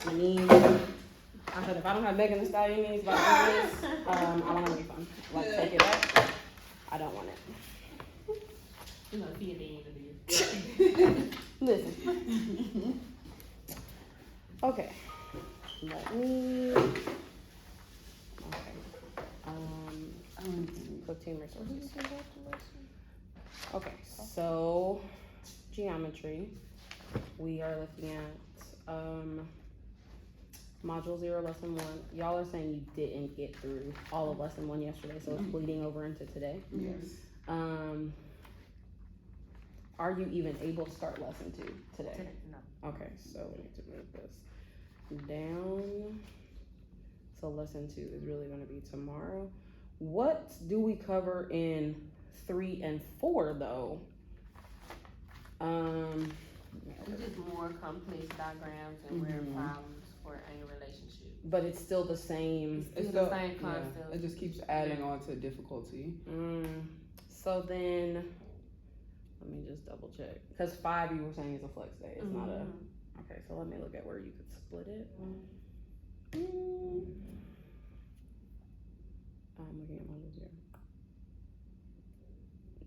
My knees. I said if I don't have Megan Thee Stallion knees by the end of this, I want a refund. Like take it back. I don't want it. You know, see at the end of this. Listen. Okay. Let me. Okay. Cook team resources. Okay, so geometry. We are looking at module 0, lesson 1. Y'all are saying you didn't get through all of lesson 1 yesterday, so it's bleeding over into today. Yes. Are you even able to start lesson 2 today? No. Okay, so we need to move this down. So lesson 2 is really going to be tomorrow. What do we cover in 3 and 4 though? It's just more complex diagrams and weird problems for any relationship. But it's still the same. It's still the same concept. Yeah, it just keeps adding on to difficulty. So then, let me just double check. Because 5 you were saying is a flex day. It's not a. Okay, so let me look at where you could split it. I'm looking at modules here.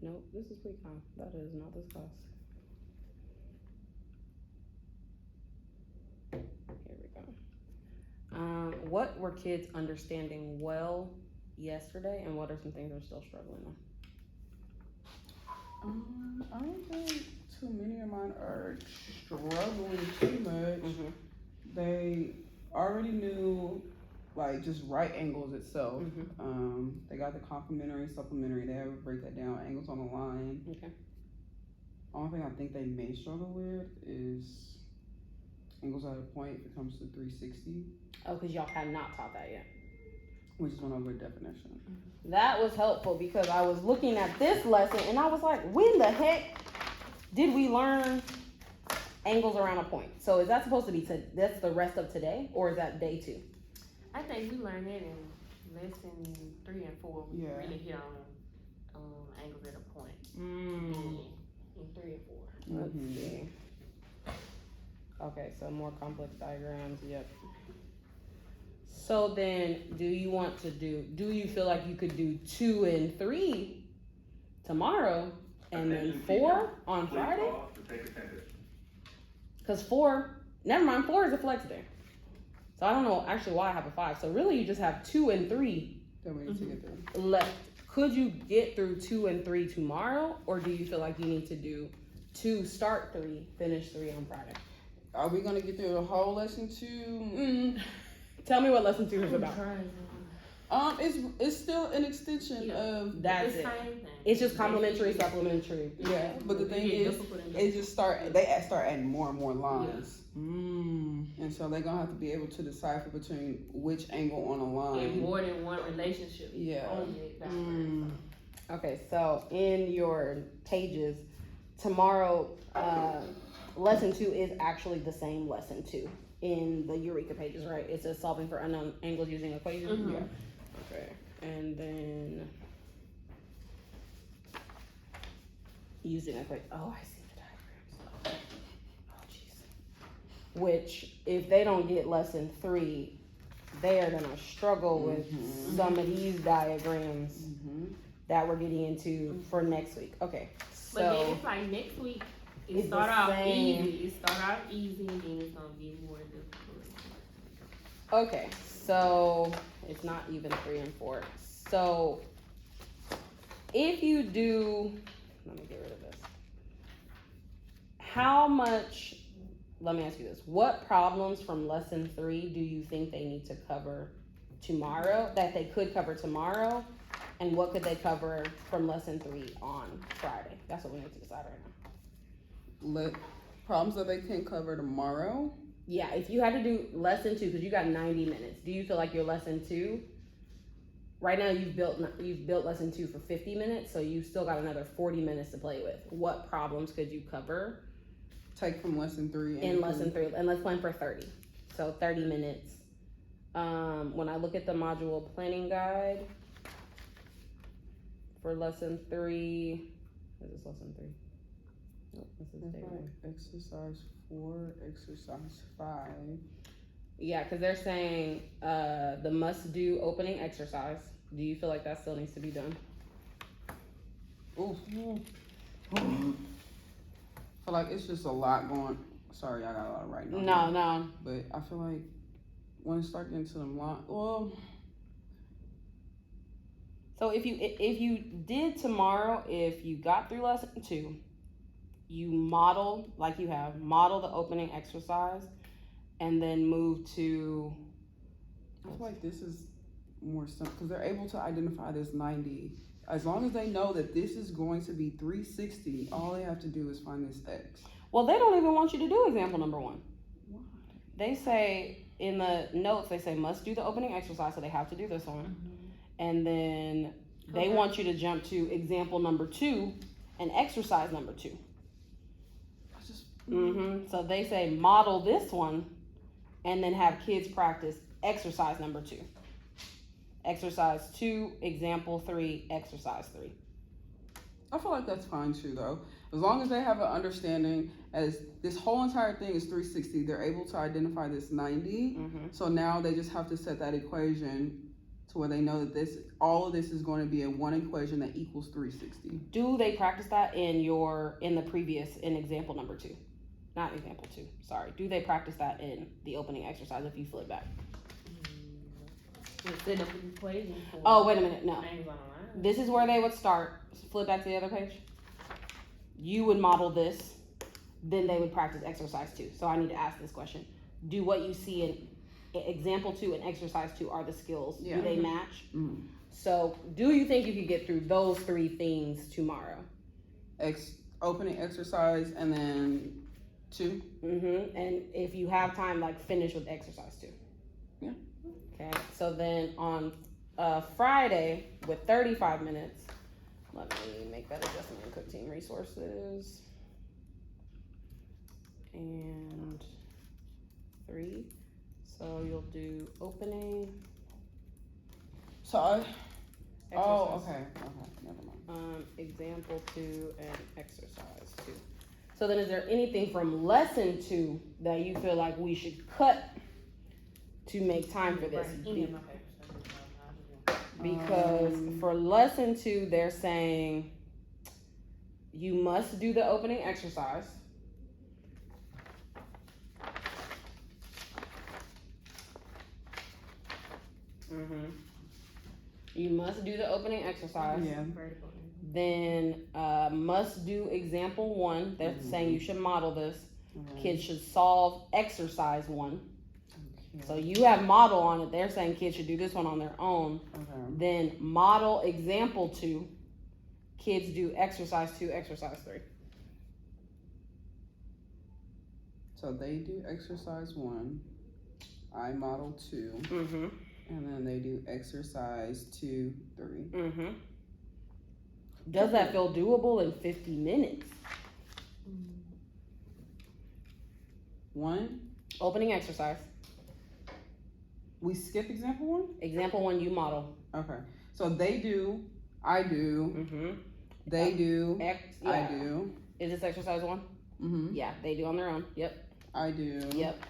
Nope, this is pre-con. That is not this class. Here we go. What were kids understanding well yesterday, and what are some things they're still struggling on? I don't think too many of mine are struggling too much. They already knew, like, just right angles itself. They got the complementary, supplementary. They have to break that down. Angles on the line. Okay. Only thing I think they may struggle with is angles at a point if it comes to 360. Oh, because y'all have not taught that yet. We just went over definition. That was helpful because I was looking at this lesson and I was like, when the heck did we learn angles around a point? So is that supposed to be, that's the rest of today, or is that day 2? I think we learned that in lesson 3 and 4. We really hit on angles at a point. In 3 and 4. Let's see. Okay, so more complex diagrams, yep. So then, do you feel like you could do 2 and 3 tomorrow, and then 4 on Friday? Because 4 is a flex day. So I don't know actually why I have a 5. So really you just have 2 and 3 That we need to get through. left. Could you get through 2 and 3 tomorrow, or do you feel like you need to do 2, start 3, finish 3 on Friday? Are we gonna get through the whole lesson 2? Tell me what lesson 2 is about. It's still an extension of That's it. It's just complementary, supplementary. Yeah, but the thing is, they start adding more and more lines. And so they're gonna have to be able to decipher between which angle on a line. In more than one relationship. Yeah. Okay, so in your pages, tomorrow, lesson 2 is actually the same lesson 2 in the Eureka pages, right? It says solving for unknown angles using equations. Yeah. Okay, and then using equations. Oh, I see the diagrams. Oh, jeez. Which, if they don't get lesson 3, they are gonna struggle with some of these diagrams that we're getting into for next week. Okay, so. But then it's like next week, it start out easy, and then it's gonna get more difficult. Okay, so it's not even 3 and 4. So if you do, let me get rid of this. How much, let me ask you this. What problems from lesson 3 do you think they need to cover tomorrow, that they could cover tomorrow? And what could they cover from lesson 3 on Friday? That's what we need to decide right now. Problems that they can cover tomorrow. Yeah, if you had to do lesson 2, because you got 90 minutes, do you feel like your lesson 2, right now you've built lesson 2 for 50 minutes, so you've still got another 40 minutes to play with. What problems could you cover? Take from lesson 3. In lesson 3, and let's plan for 30. So 30 minutes. When I look at the module planning guide for lesson 3, is this lesson 3? Nope, this is day 1. Exercise 4, exercise 5. Yeah, because they're saying the must-do opening exercise. Do you feel like that still needs to be done? Oof. I feel like it's just a lot going. Sorry, I got a lot of writing on here. No. But I feel like when it starts getting to them well. So if you did tomorrow, if you got through lesson 2, you model the opening exercise, and then move to. I feel like this is more simple because they're able to identify this 90. As long as they know that this is going to be 360, all they have to do is find this X. Well, they don't even want you to do example number 1. Why? They say in the notes, they say must do the opening exercise, so they have to do this one. And then they want you to jump to example number 2 and exercise number 2. So they say model this one and then have kids practice exercise number 2. Exercise 2, example 3, exercise 3. I feel like that's fine too, though. As long as they have an understanding, as this whole entire thing is 360, they're able to identify this 90. So now they just have to set that equation to where they know that all of this is going to be a one equation that equals 360. Do they practice that in example number 2? Not example 2, sorry. Do they practice that in the opening exercise if you flip back? Instead of equation. Oh, wait a minute, no. This is where they would start. Flip back to the other page. You would model this, then they would practice exercise 2. So I need to ask this question. Do what you see in example 2 and exercise 2 are the skills? Yeah. Do they match? So do you think you could get through those 3 things tomorrow? Opening exercise and then 2. And if you have time, finish with exercise 2. Yeah. Okay. So then on Friday with 35 minutes, let me make that adjustment in Cook Team Resources. And 3. So you'll do opening. Okay, never mind. Example 2 and exercise 2. So then is there anything from lesson 2 that you feel like we should cut to make time for this? Because for lesson 2, they're saying you must do the opening exercise. You must do the opening exercise. Yeah. Then must do example 1. They're saying you should model this. Kids should solve exercise 1. So you have model on it. They're saying kids should do this one on their own. Then model example 2. Kids do exercise 2, exercise 3. So they do exercise 1. I model 2. And then they do exercise 2, 3. Does that feel doable in 50 minutes? 1. Opening exercise. We skip example 1? Example 1, you model. Okay. So they do, I do, they do, I do. Is this exercise 1? Yeah, they do on their own. Yep. I do. Yep.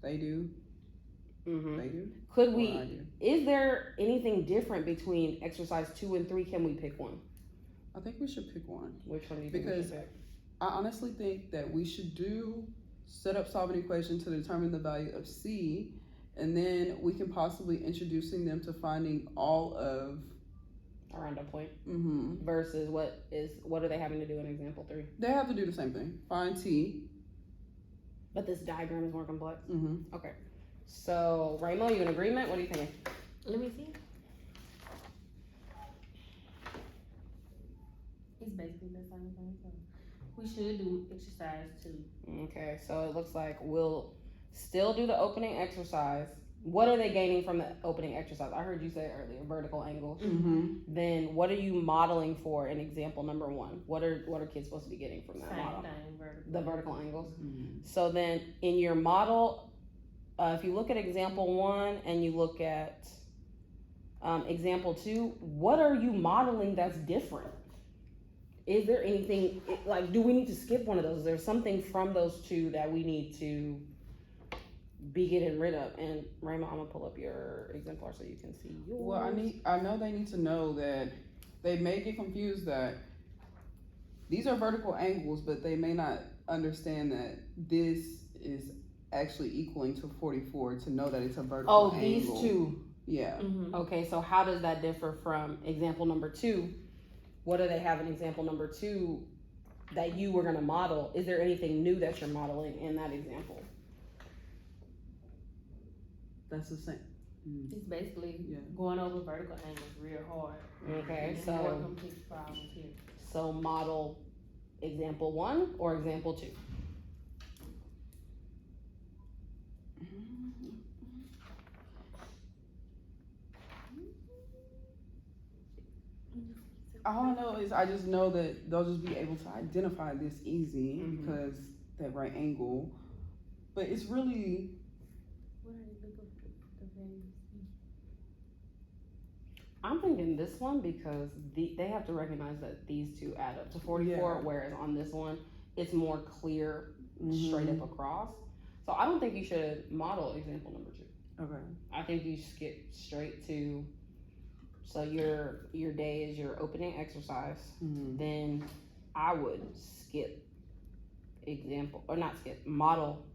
They do. They do. Could we, is there anything different between exercise 2 and 3? Can we pick one? I think we should pick one. Which one do you think we should pick? I honestly think that we should set up solve an equation to determine the value of C, and then we can possibly introducing them to finding all of a random point. Versus what are they having to do in example 3? They have to do the same thing. Find T. But this diagram is more complex. Okay. So Raymo, you in agreement? What are you thinking? Let me see. It's basically the same thing. So we should do exercise 2. Okay, so it looks like we'll still do the opening exercise. What are they gaining from the opening exercise? I heard you say earlier, vertical angles. Then what are you modeling for in example number 1? What are kids supposed to be getting from that model? The vertical angles. So then in your model, if you look at example 1 and you look at example 2, what are you modeling that's different? Is there anything, do we need to skip one of those? Is there something from those 2 that we need to be getting rid of. And Raymond, I'm gonna pull up your exemplar so you can see yours. Well, I know they need to know that they may get confused that these are vertical angles, but they may not understand that this is actually equaling to 44 to know that it's a vertical angle. These two. Yeah. Mm-hmm. Okay, so how does that differ from example number 2? What do they have in example number 2 that you were gonna model? Is there anything new that you're modeling in that example? That's the same. It's basically Yeah. going over vertical angles real hard. Okay, And so more complex problems here. so model example 1 or example 2? All I know is I just know that they'll just be able to identify this easy because that right angle. But it's really What are you looking for? The values? I'm thinking this one because they have to recognize that these two add up to 44, Yeah. whereas on this one, it's more clear straight up across. So I don't think you should model example number 2. okay. I think you skip straight to, so your day is your opening exercise. Then I would skip model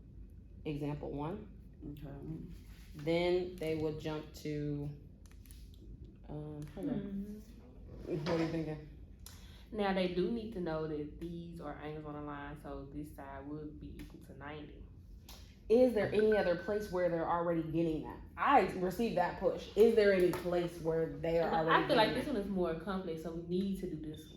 example 1. Okay. Then they would jump to, hold on. What are you thinking? Now they do need to know that these are angles on the line, so this side would be equal to 90. Is there any other place where they're already getting that? I received that push. Is there any place where they are already I feel like getting this one is more complex, so we need to do this one.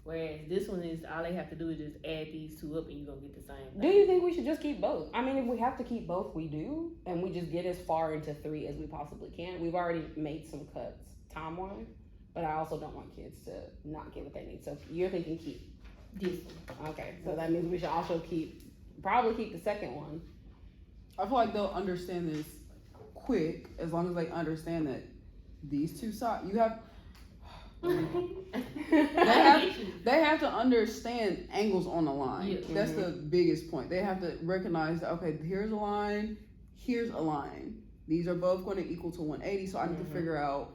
Whereas this one is, all they have to do is just add these two up and you're gonna get the same that? thing. Do you think we should just keep both? I mean, if we have to keep both, we do. And we just get as far into 3 as we possibly can. We've already made some cuts time-wise. But I also don't want kids to not get what they need. So you're thinking keep This one. Okay, so that means we should also probably keep the second one. I feel like they'll understand this quick as long as they understand that these two sides you have they have to understand angles on the line. Yeah. That's the biggest point. They have to recognize that, okay, here's a line, here's a line. These are both going to equal to 180, so I need to figure out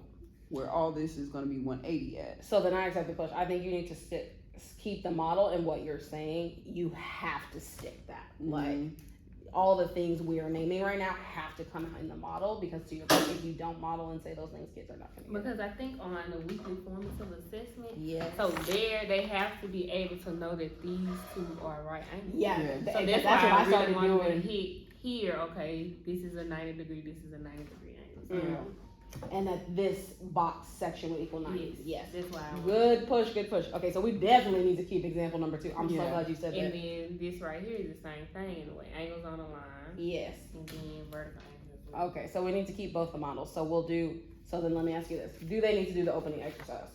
where all this is going to be 180 at. So then I accept the push. I think you need to keep the model, and what you're saying, you have to stick that. Like, all the things we are naming right now have to come out in the model, because to your point, if you don't model and say those things, kids are not going to get Because I think on the weekly formative assessment, Yes. so they have to be able to know that these two are right angles. Yeah. So That's that's why what I I started really wanted doing. to hit here, okay, this is a 90 degree, this is a 90 degree angle. So, And that this box section would equal 90. Yes. That's why I Good push. Okay, so we definitely need to keep example number 2. I'm so glad you said And that. then this right here is the same thing in a way. Angles on the line. Yes. And then vertical angles as well. Okay, so we need to keep both the models. So then let me ask you this. Do they need to do the opening exercise?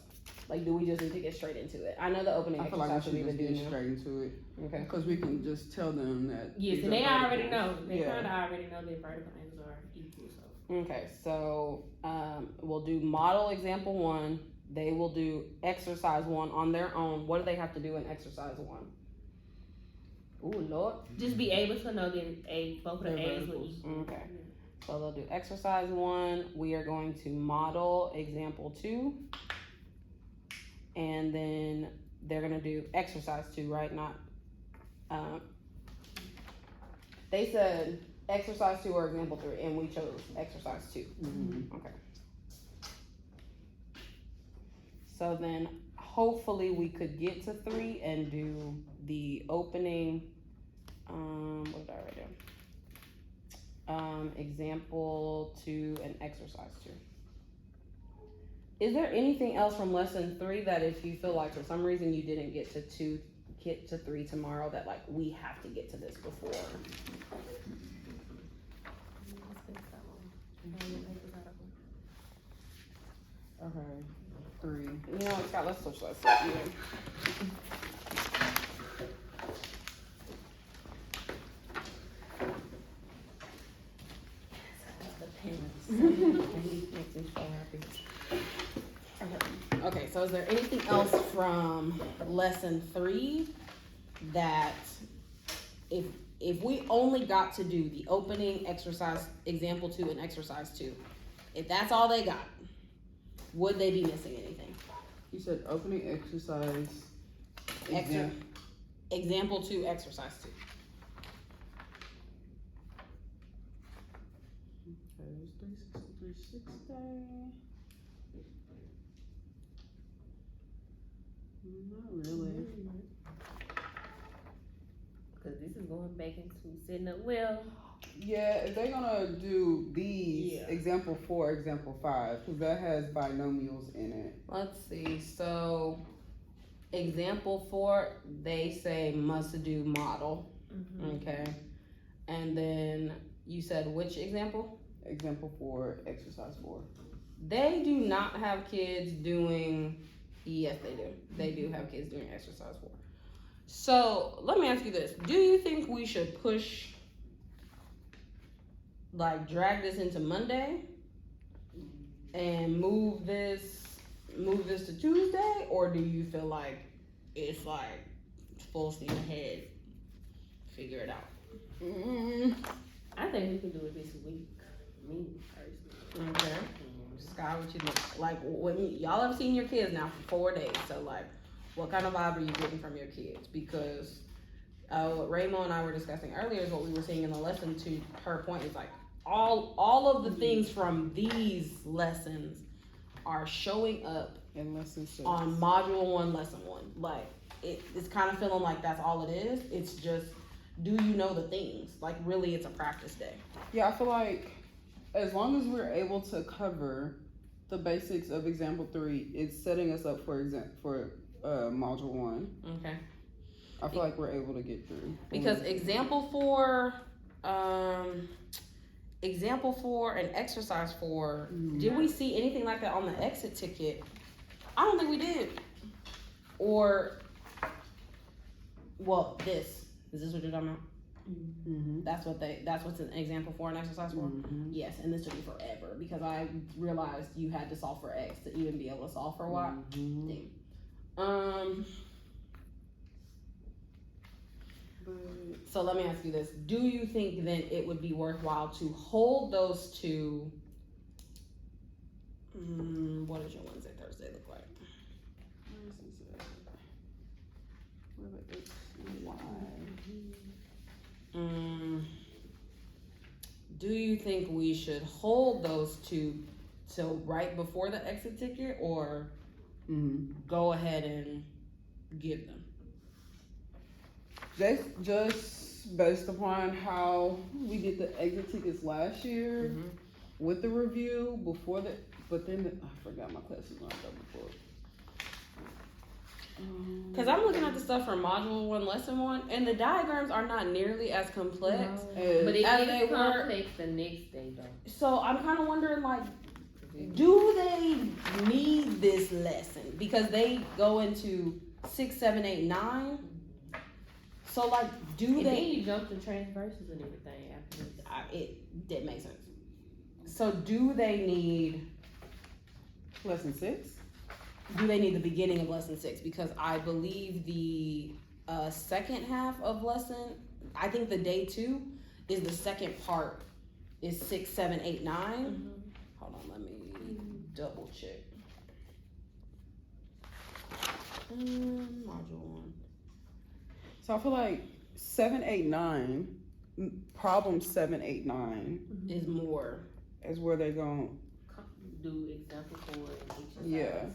Like, do we just need to get straight into it? I know the opening I feel like we exercise should should just even get do straight into it. Okay. Because we can just tell them that. Yes, these and are they already verticals. know. They Yeah. kind of already know that vertical angles are equal. So Okay, so we'll do model example 1. They will do exercise 1 on their own. What do they have to do in exercise 1? Ooh, Lord. just be able to know that both of the They're A's will verticals. equal. Okay. So they'll do exercise 1. We are going to model example 2. And then they're going to do exercise 2, right? Not, they said exercise 2 or example 3, and we chose exercise 2. Okay. So then hopefully we could get to 3 and do the opening, what did I write down? Example 2 and exercise 2. Is there anything else from lesson 3 that if you feel like for some reason you didn't get to 3 tomorrow, that like we have to get to this before? Okay. 3. You know what, Scott, let's switch lesson. Yeah. Makes me so happy. Okay, so is there anything else from lesson 3 that if if we only got to do the opening exercise, example 2 and exercise 2, if that's all they got, would they be missing anything? You said opening exercise. Example 2, exercise 2. Okay, there's 360, 360. Not really. Cause this is going back into setting up well. Yeah, if they're gonna do these, Yeah. example 4, example 5, because that has binomials in it. Let's see. So, example 4, they say must do model. Mm-hmm. Okay. And then you said which example? Example 4, exercise 4. They do not have kids doing. Yes, they do. They do have kids doing exercise 4. So let me ask you this: do you think we should push, like, drag this into Monday, and move this to Tuesday, or do you feel like it's like full steam ahead, figure it out? I think we can do it this week. Me personally. Okay. Sky, what you think? Like, when y'all have seen your kids now for 4 days, so like, what kind of vibe are you getting from your kids? Because what Raymo and I were discussing earlier is what we were seeing in the lesson. To her point, is like all of the things from these lessons are showing up In lesson 6. on module 1, lesson 1. Like, it's kind of feeling like that's all it is. It's just, do you know the things? Like, really, it's a practice day. Yeah, I feel like as long as we're able to cover the basics of example 3, it's setting us up for module 1. Okay. I feel like we're able to get through. Because example 4 and exercise 4, did we see anything like that on the exit ticket? I don't think we did. Or, well, is this what you're talking about? Mm-hmm. That's what's an example 4 and exercise 4? Mm-hmm. Yes, and this took me forever because I realized you had to solve for X to even be able to solve for Y. Mm-hmm. So let me ask you this. Do you think then it would be worthwhile to hold those two? What does your Wednesday, Thursday look like? Do you think we should hold those two till right before the exit ticket, or go ahead and give them? Just based upon how we did the exit tickets last year with the review but then I forgot my classes on double book. Because I'm looking at the stuff from module 1, lesson 1, and the diagrams are not nearly as complex. But it as is they were complex the next day though. So I'm kind of wondering, like, do they need this lesson? Because they go into 6, 7, 8, 9. So, like, do And they? then you jump to transverses and everything after this. It did make sense. So, do they need? Lesson 6? Do they need the beginning of lesson 6? Because I believe the second half of lesson, I think the day 2 is the second part, is 6, 7, 8, 9. Hold on, let me double check. Module 1. So I feel like 7, 8, 9, problem 7, 8, 9 is more. Is where they're going do example 4 and exercise. Yeah.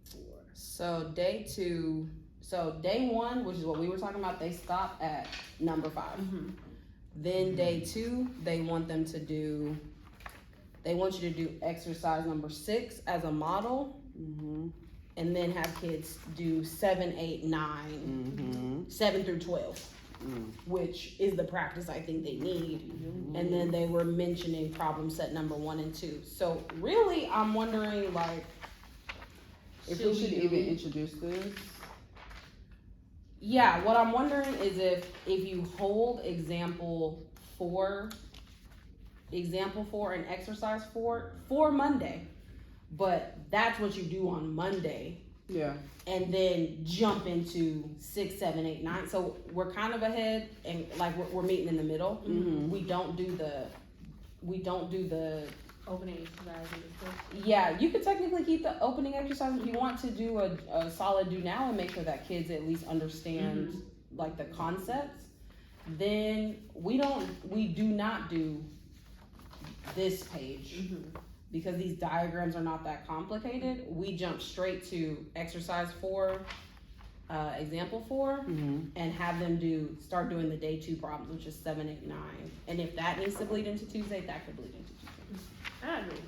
4. So day 2, so day 1, which is what we were talking about, they stop at number 5. Then day 2, they want you to do exercise number 6 as a model, and then have kids do 7, 8, 9, 7 through 12. Which is the practice I think they need. And then they were mentioning problem set number 1 and 2. So really, I'm wondering, like, if we should even introduce this. Yeah, what I'm wondering is if you hold example 4 and exercise 4 for Monday, but that's what you do on Monday, Yeah. And then jump into 6, 7, 8, 9. So we're kind of ahead, and like we're meeting in the middle. Mm-hmm. We don't do the Opening exercise and stuff. Yeah, you could technically keep the opening exercise if you want to do a solid do now and make sure that kids at least understand like the concepts. Then we do not do this page because these diagrams are not that complicated. We jump straight to exercise 4, example 4, and have them start doing the day 2 problems, which is 7, 8, 9. And if that needs to bleed into Tuesday, that could bleed into Tuesday. I agree.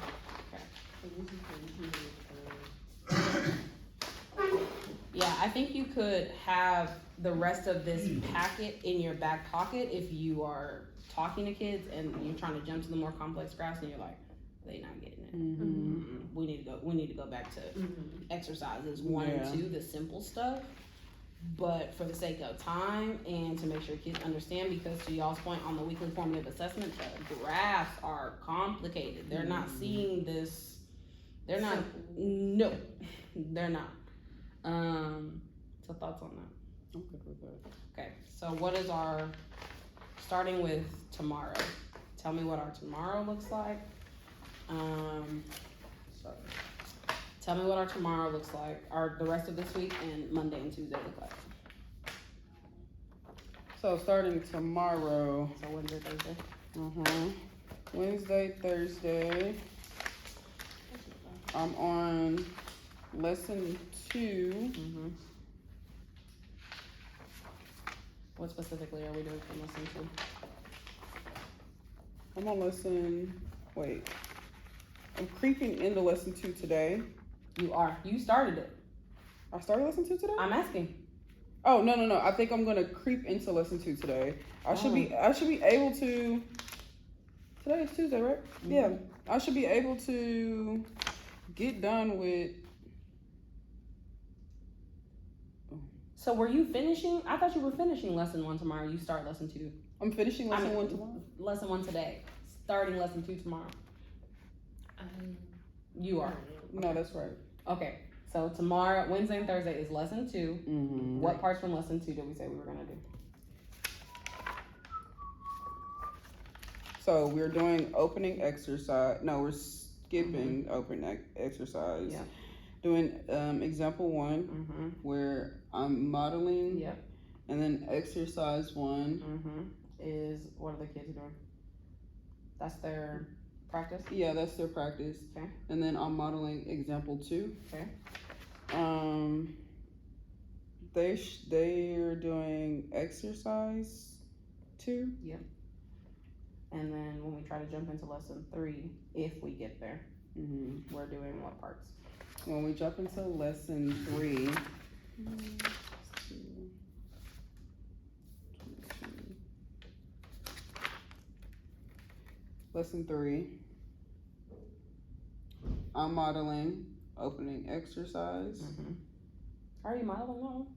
Yeah, I think you could have the rest of this packet in your back pocket if you are talking to kids and you're trying to jump to the more complex graphs and you're like, they not getting it. We need to go back to exercises 1 and 2, the simple stuff. But for the sake of time and to make sure kids understand, because to y'all's point on the weekly formative assessment, the graphs are complicated. They're not seeing this. They're not. No, they're not. So thoughts on that? I'm good with that. Okay. So what is starting with tomorrow? Tell me what our tomorrow looks like. Tell me what our tomorrow looks like, or the rest of this week, and Monday and Tuesday look like. So starting tomorrow. So Wednesday, Thursday. Wednesday, Thursday. I'm on lesson 2. What specifically are we doing from lesson 2? I'm on I'm creeping into lesson 2 today. You are. You started it. I started lesson 2 today? I'm asking. Oh, no. I think I'm gonna creep into lesson 2 today. I should be able to. Today is Tuesday, right? Yeah. I should be able to get done with. So were you finishing? I thought you were finishing lesson 1 tomorrow. You start lesson 2. I'm finishing lesson 1 tomorrow. Lesson 1 today. Starting lesson 2 tomorrow. You are. No, that's right. Okay. So tomorrow, Wednesday and Thursday is lesson 2. What parts from lesson 2 did we say we were gonna do? So we're doing opening exercise. No, we're skipping opening exercise. Yeah. Doing example 1 where I'm modeling. Yep. And then exercise 1 is, what are the kids doing? That's their practice? Yeah, that's their practice. Okay. And then I'm modeling example 2. Okay. They're doing exercise 2. Yep. And then when we try to jump into lesson 3, if we get there, we're doing what parts? When we jump into lesson 3, lesson 3, I'm modeling opening exercise. Are you modeling that?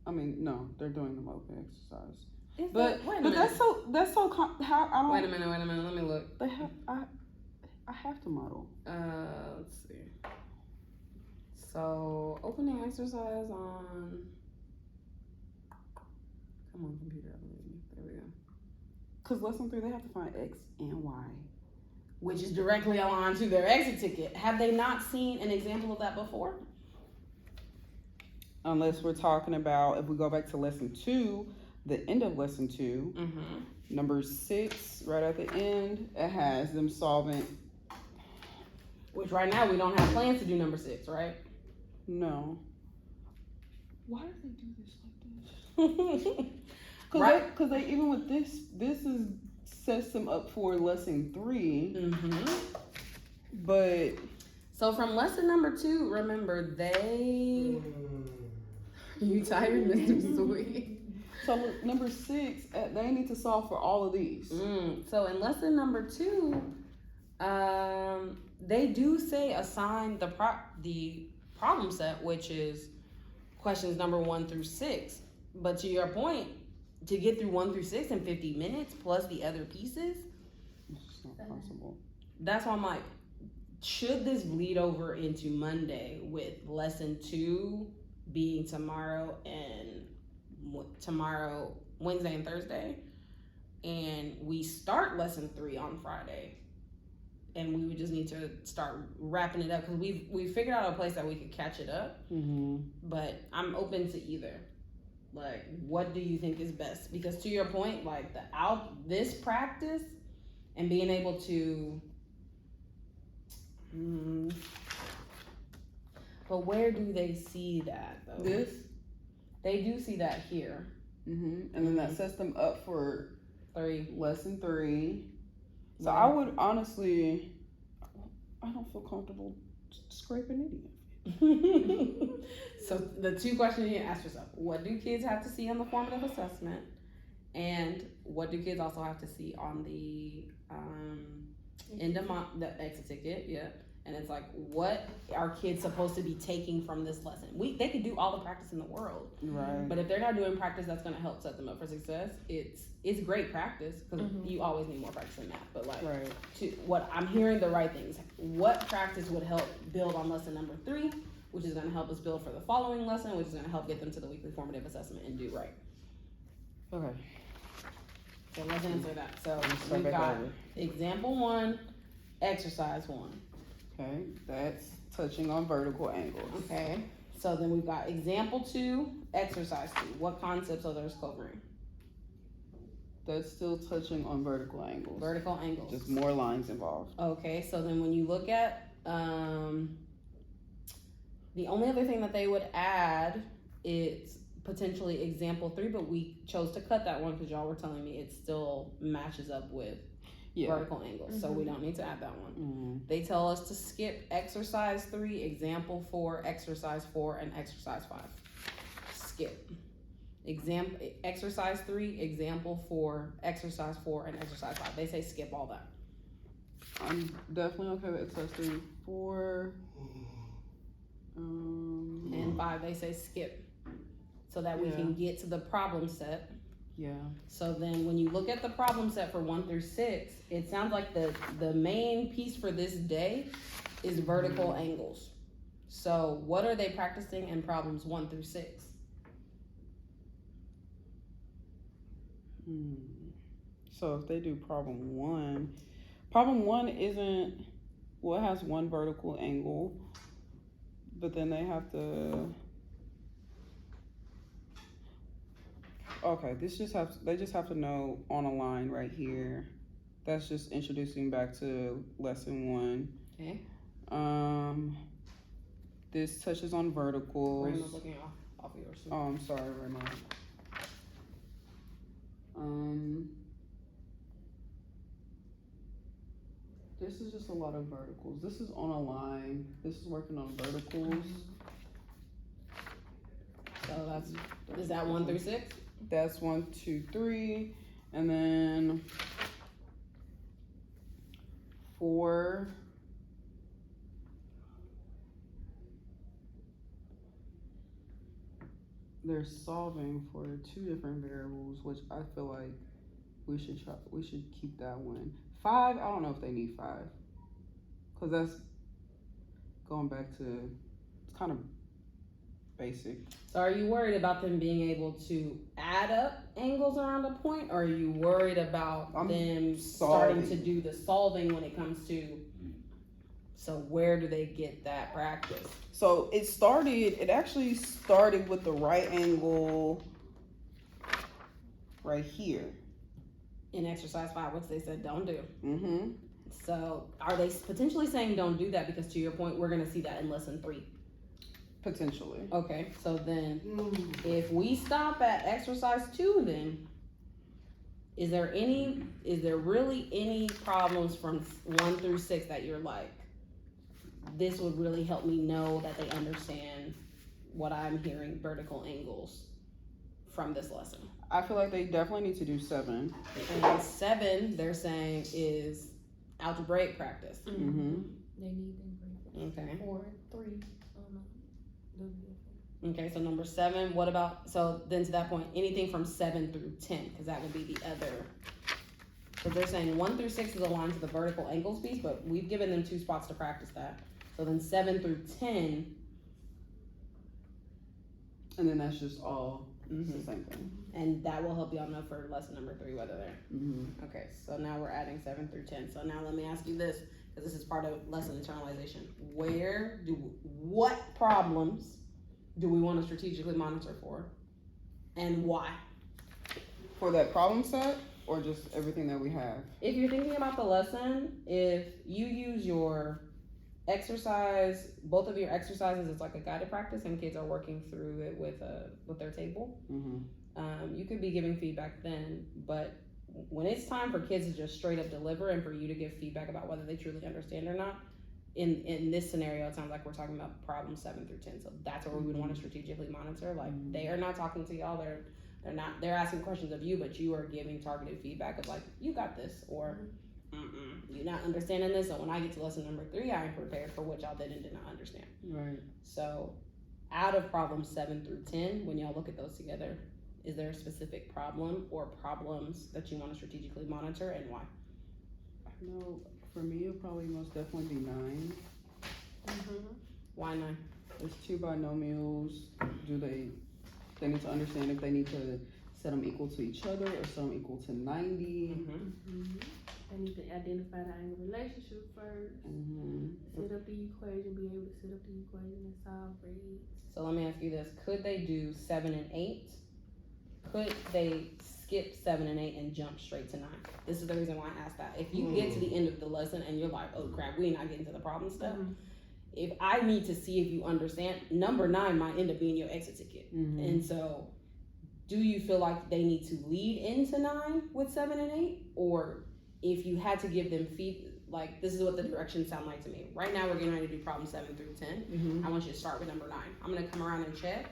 I mean, no, they're doing the opening exercise. But that's so how I don't. Wait a minute. Let me look. They have I have to model. Let's see. So opening exercise on. Come on, computer. I believe me. There we go. Cause lesson 3 they have to find X and Y, which is directly aligned to their exit ticket. Have they not seen an example of that before? Unless we're talking about, if we go back to lesson 2, the end of lesson 2, number 6, right at the end, it has them solving. Which right now we don't have plans to do number 6, right? No. Why do they do this like this? Because they even with this sets them up for lesson 3. But so from lesson number 2, remember they. You tired, Mr. Sweet? So number 6, they need to solve for all of these. So in lesson number 2, they do say assign the problem set, which is questions number 1 through 6. But to your point, to get through 1 through 6 in 50 minutes plus the other pieces, It's not possible. that's why I'm like, should this bleed over into Monday with lesson 2 being tomorrow, Wednesday and Thursday, and we start lesson 3 on Friday, and we would just need to start wrapping it up because we figured out a place that we could catch it up. But I'm open to either. Like, what do you think is best? Because to your point, like this practice and being able to, but where do they see that though? This, they do see that here. and then that sets them up for 3. lesson 3. So Yeah. I would honestly, I don't feel comfortable scraping it in. So the 2 questions you ask yourself: what do kids have to see on the formative assessment, and what do kids also have to see on the the exit ticket? Yeah. And it's like, what are kids supposed to be taking from this lesson? They could do all the practice in the world, Right? but if they're not doing practice that's going to help set them up for success, it's great practice because you always need more practice in math. But like, what I'm hearing the right things. What practice would help build on lesson number 3, which is going to help us build for the following lesson, which is going to help get them to the weekly formative assessment and do right. Okay. So let's answer that. So we've got example 1, exercise 1. Okay, that's touching on vertical angles. Okay, so then we've got example 2, exercise 2. What concepts are those covering? That's still touching on vertical angles. Vertical angles. Just more lines involved. Okay, so then when you look at the only other thing that they would add is potentially example 3, but we chose to cut that one because y'all were telling me it still matches up with vertical angles, so we don't need to add that one. They tell us to skip exercise 3, example 4, exercise 4, and exercise 5. Skip. Exercise 3, example 4, exercise 4, and exercise 5. They say skip all that. I'm definitely okay with exercise 3, 4, and 5. They say skip, so that we can get to the problem set. Yeah. So then when you look at the problem set for 1 through 6, it sounds like the main piece for this day is vertical angles. So what are they practicing in problems 1 through 6? So if they do problem 1 isn't, well, it has 1 vertical angle, but then they have to, okay, they just have to know on a line right here. That's just introducing back to lesson 1. Okay. This touches on verticals. Raymond's looking off of yours. Oh, I'm sorry, Raymond. This is just a lot of verticals. This is on a line. This is working on verticals. So is that 1 through 6? That's 1, 2, 3, and then 4. They're solving for 2 different variables, which I feel like we should keep that one. 5, I don't know if they need 5, because that's going back to, it's kind of basic. So are you worried about them being able to add up angles around a point, or are you worried about them starting to do the solving when it comes to, so where do they get that practice? So it actually started with the right angle right here. In exercise 5, which they said don't do. Mm-hmm. So are they potentially saying don't do that because, to your point, we're going to see that in lesson 3? Potentially. Okay, so then if we stop at exercise 2, then is there really any problems from 1 through 6 that you're like, this would really help me know that they understand what I'm hearing, vertical angles, from this lesson? I feel like they definitely need to do 7. And 7, they're saying, is algebraic practice. Mm-hmm. They need them. Okay. 4, 3. Okay, so number 7, what about, so then to that point, anything from 7 through 10, because that would be the other Because they're saying 1 through 6 is aligned to the vertical angles piece, but we've given them 2 spots to practice that. So then 7 through 10. And then that's just all it's the same thing. And that will help y'all know for lesson number 3 whether they're. Okay, so now we're adding 7 through 10. So now let me ask you this, because this is part of lesson internalization. What problems do we want to strategically monitor for? And why? For that problem set, or just everything that we have? If you're thinking about the lesson, if you use your exercise, both of your exercises, it's like a guided practice, and kids are working through it with their table. You could be giving feedback then, but when it's time for kids to just straight up deliver and for you to give feedback about whether they truly understand or not, in this scenario, it sounds like we're talking about problems 7 through 10. So that's what we would want to strategically monitor. Like they are not talking to y'all. They're asking questions of you, but you are giving targeted feedback of like, you got this, or you're not understanding this. So when I get to lesson number 3, I am prepared for what y'all did and did not understand. Right. So out of problems 7 through 10, when y'all look at those together, is there a specific problem or problems that you want to strategically monitor, and why? I know for me, it'll probably most definitely be 9. Why 9? There's 2 binomials. They need to understand if they need to set them equal to each other or set them equal to 90. They need to identify the angle relationship first. Set up the equation, be able to set up the equation and solve for each. So let me ask you this. Could they do 7 and 8? Could they skip 7 and 8 and jump straight to 9? This is the reason why I asked that. If you get to the end of the lesson and you're like, oh crap, we're not getting to the problem stuff. If I need to see if you understand, number 9 might end up being your exit ticket. And so do you feel like they need to lead into 9 with 7 and 8? Or if you had to give them like this is what the directions sound like to me. Right now we're getting ready to do problem 7 through 10. I want you to start with number 9. I'm gonna come around and check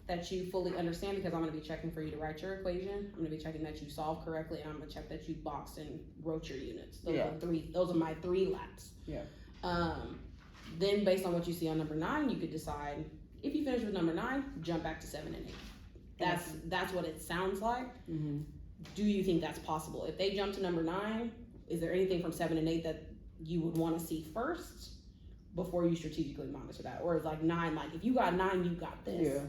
that you fully understand, because I'm gonna be checking for you to write your equation. I'm gonna be checking that you solve correctly, and I'm gonna check that you boxed and wrote your units. Those are my 3 laps. Then based on what you see on number 9, you could decide if you finish with number 9, jump back to 7 and 8. That's what it sounds like. Do you think that's possible? If they jump to number 9, is there anything from 7 and 8 that you would want to see first before you strategically monitor that? Or is like 9, like if you got 9, you got this.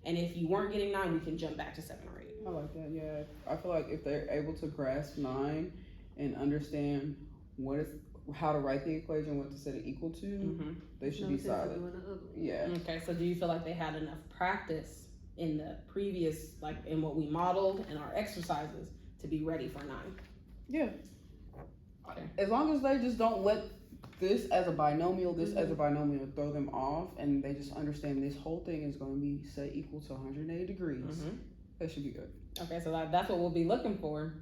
And if you weren't getting 9, we can jump back to 7 or 8. I like that. Yeah, I feel like if they're able to grasp 9 and understand how to write the equation, what to set it equal to, they should be solid. Okay, so do you feel like they had enough practice in the previous, like in what we modeled and our exercises, to be ready for 9? Yeah. Okay. As long as they just don't let this as a binomial, throw them off, and they just understand this whole thing is going to be set equal to 180 degrees, they should be good. Okay, so that's what we'll be looking for.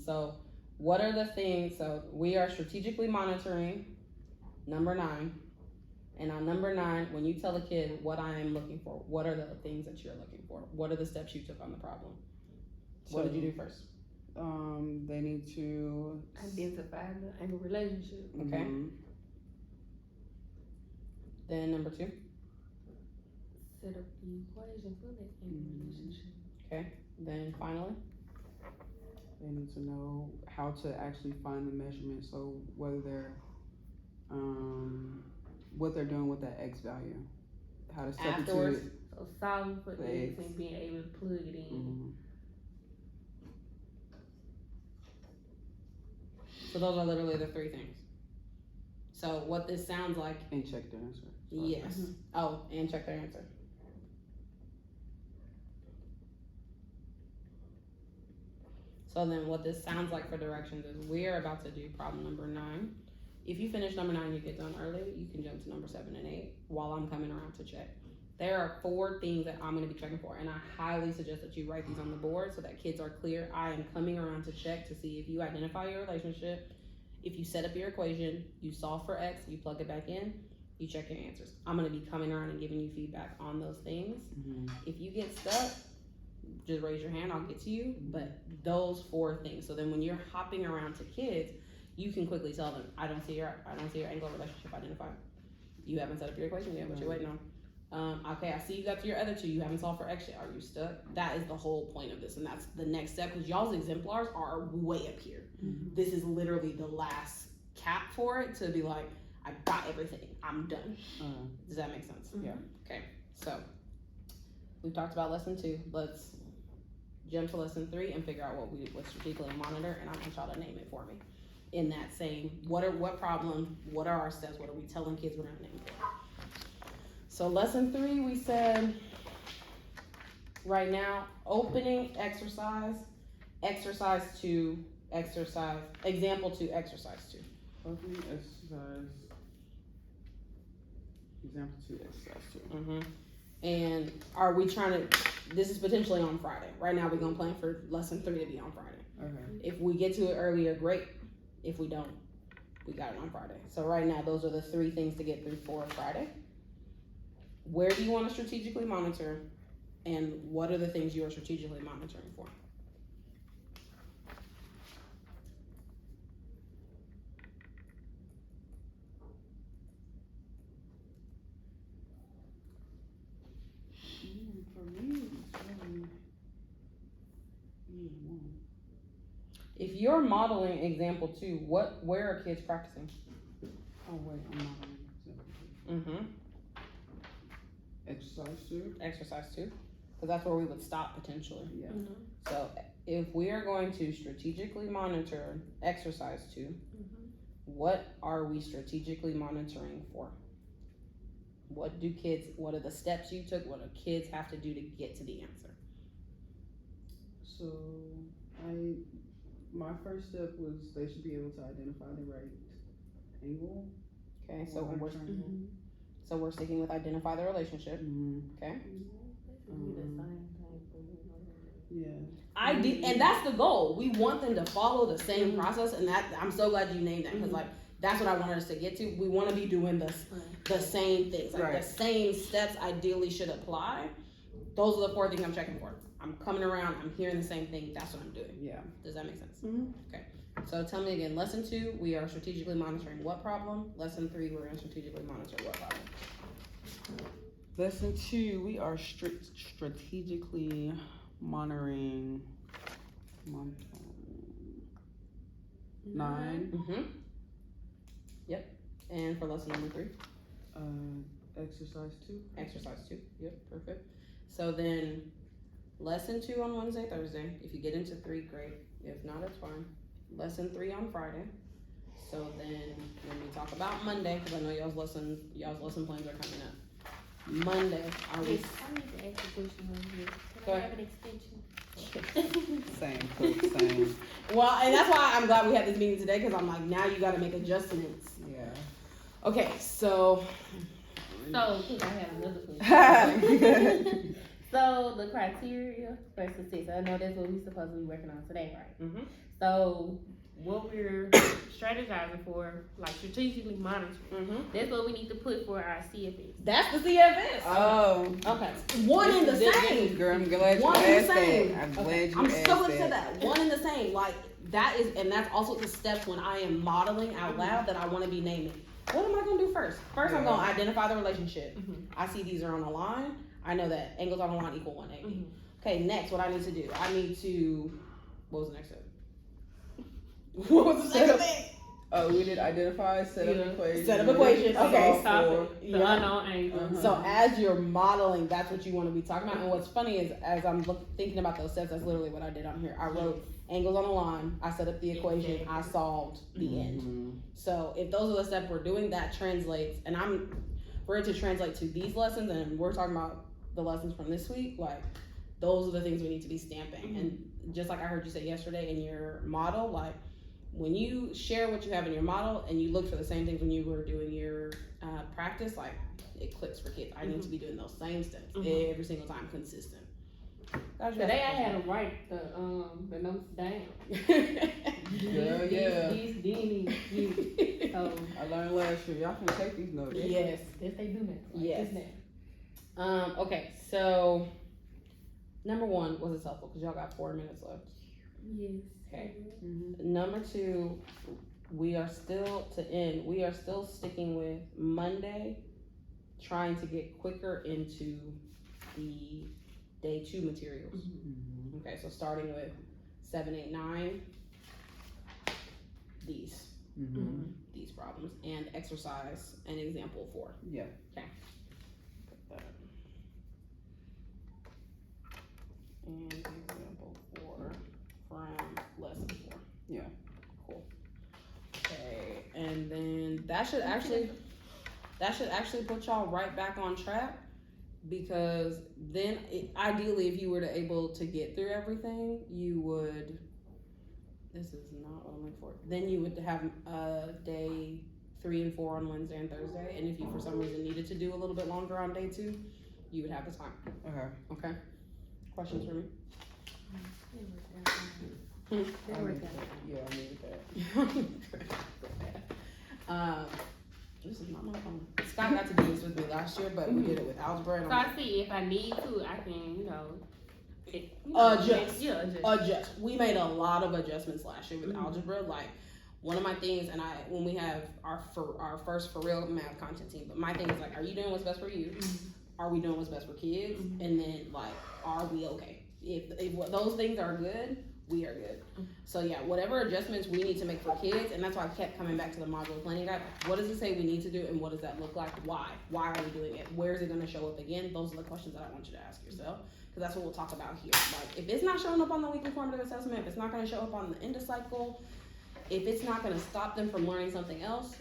So what are the things? So we are strategically monitoring number 9. And on number 9, when you tell a kid what I am looking for, what are the things that you're looking for? What are the steps you took on the problem? What did you do first? They need to identify the angle relationship. Okay. Then number 2. Set up the equation for that angle relationship. Okay. Then finally, they need to know how to actually find the measurement. So whether they're what they're doing with that x value, how to substitute afterwards. it. So solving for The x x. and being able to plug it in. So those are literally the 3 things. So what this sounds like. And check their answer. Yes. Oh, and check their answer. So then what this sounds like for directions is we're about to do problem number 9. If you finish number 9, you get done early, you can jump to number 7 and 8 while I'm coming around to check. There are 4 things that I'm going to be checking for, and I highly suggest that you write these on the board so that kids are clear. I am coming around to check to see if you identify your relationship, if you set up your equation, you solve for x, you plug it back in, you check your answers. I'm going to be coming around and giving you feedback on those things. If you get stuck, just raise your hand, I'll get to you. But those 4 things. So then when you're hopping around to kids, you can quickly tell them, I don't see your angle relationship identified. You haven't set up your equation yet, what you're waiting on. Okay, I see you got to your other two. You haven't solved for X yet. Are you stuck? That is the whole point of this, and that's the next step because y'all's exemplars are way up here. Mm-hmm. This is literally the last cap for it to be like, I got everything. I'm done. Does that make sense? Yeah. Okay, so we've talked about lesson 2. Let's jump to lesson 3 and figure out what strategically monitor, and I want y'all to name it for me. In that same, what problem, what are our steps, what are we telling kids we're gonna name for? So lesson 3, we said right now, opening exercise 2, example 2, exercise 2. Opening exercise, example 2, exercise 2. And are we trying to, this is potentially on Friday. Right now we're gonna plan for lesson 3 to be on Friday. Okay. If we get to it earlier, great. If we don't, we got it on Friday. So right now, those are the 3 things to get through for Friday. Where do you want to strategically monitor? And what are the things you are strategically monitoring for? For me, it's really, If you're modeling example 2, where are kids practicing? oh wait, I'm not on example 2. Exercise 2. Exercise 2, because that's where we would stop potentially. Yeah. So if we are going to strategically monitor exercise 2, what are we strategically monitoring for? What are the steps you took? What do kids have to do to get to the answer? So my first step was they should be able to identify the right angle. Okay, so or we're triangle. so we're sticking with identify the relationship. Okay. Yeah. And that's the goal. We want them to follow the same process, and that I'm so glad you named that because like that's what I wanted us to get to. We want to be doing the same things, like the same steps ideally should apply. Those are the 4 things I'm checking for. I'm coming around. I'm hearing the same thing. That's what I'm doing. Yeah. Does that make sense? Okay. So tell me again. Lesson 2, we are strategically monitoring what problem? Lesson 3, we're going to strategically monitor what problem? Lesson 2, we are strategically monitoring 9. Yep. And for lesson number 3? Exercise 2. Exercise 2. Yep. Perfect. So then, lesson 2 on Wednesday, Thursday. If you get into 3, great. If not, it's fine. Lesson 3 on Friday. So then, when we talk about Monday, because I know y'all's lesson plans are coming up. Monday, are we? I need to ask a question over here. Go Can I ahead. have an extension? Same. Well, and that's why I'm glad we had this meeting today, because I'm like, now you got to make adjustments. Yeah. Okay, so. So, I have another question. So, the criteria for success, I know that's what we're supposed to be working on today, right? So, what we're strategizing for, like strategically monitoring, that's what we need to put for our CFS. That's the CFS. Oh. Okay. One in the same. Girl, I'm glad you One in the asked same. that. I'm glad Okay. you I'm asked so glad you that. said that. One in the same. Like, that is, and that's also the steps when I am modeling out loud that I want to be naming. What am I going to do first? First, I'm going to identify the relationship. I see these are on a line. I know that angles on a line equal 180. Okay, next, what I need to do. I need to, what was the next step? What was the second thing? Oh, we did identify, set up equation. Set up equation. Okay. Stop it. The unknown angle. So as you're modeling, that's what you want to be talking about. And what's funny is, as I'm thinking about those steps, that's literally what I did on here. I wrote angles on a line. I set up the equation. I solved the end. So if those are the steps we're doing, that translates. And for it to translate to these lessons, and we're talking about the lessons from this week, like those are the things we need to be stamping. And just like I heard you say yesterday in your model, like when you share what you have in your model and you look for the same things when you were doing your practice, like it clicks for kids. I need to be doing those same steps every single time, consistent. Today I had to write the notes down. Yeah. These, so I learned last year. Y'all can take these notes. Yes. Yes, they do that. Like Yes. this now. Okay, so number 1, was it helpful? Because y'all got 4 minutes left. Yes. Okay. Number 2, we are still sticking with Monday trying to get quicker into the day 2 materials. Okay, so starting with 7, 8, 9, these problems, and exercise and example 4. Yeah. Okay. Put that. And example 4 from lesson 4. Yeah. Cool. Okay, and then that should actually put y'all right back on track, because then ideally if you were able to get through everything, you would, this is not what I'm looking for, then you would have day 3 and 4 on Wednesday and Thursday, and if you for some reason needed to do a little bit longer on day 2, you would have the time. Okay. Questions for me? Yeah, I need that. This is not my phone. Scott got to do this with me last year, but we did it with algebra. So I see if I need to, I can, Adjust. We made a lot of adjustments last year with algebra. Like, one of my things, and when we have our first for real math content team, but my thing is like, are you doing what's best for you? Are we doing what's best for kids? And then like, are we okay? If those things are good, we are good. So yeah, whatever adjustments we need to make for kids, and that's why I kept coming back to the module planning guide. What does it say we need to do, and what does that look like? Why are we doing it? Where is it going to show up again? Those are the questions that I want you to ask yourself, because that's what we'll talk about here. Like, if it's not showing up on the weekly formative assessment, if it's not going to show up on the end of cycle, if it's not going to stop them from learning something else,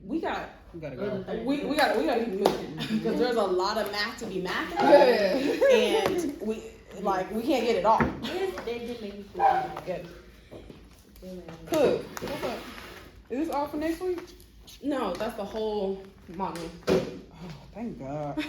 we gotta go. We gotta keep moving, because there's a lot of math to be mathing, and we can't get it all. They did make me Good. What's up? Is this all for next week? No, that's the whole module. Oh, thank God.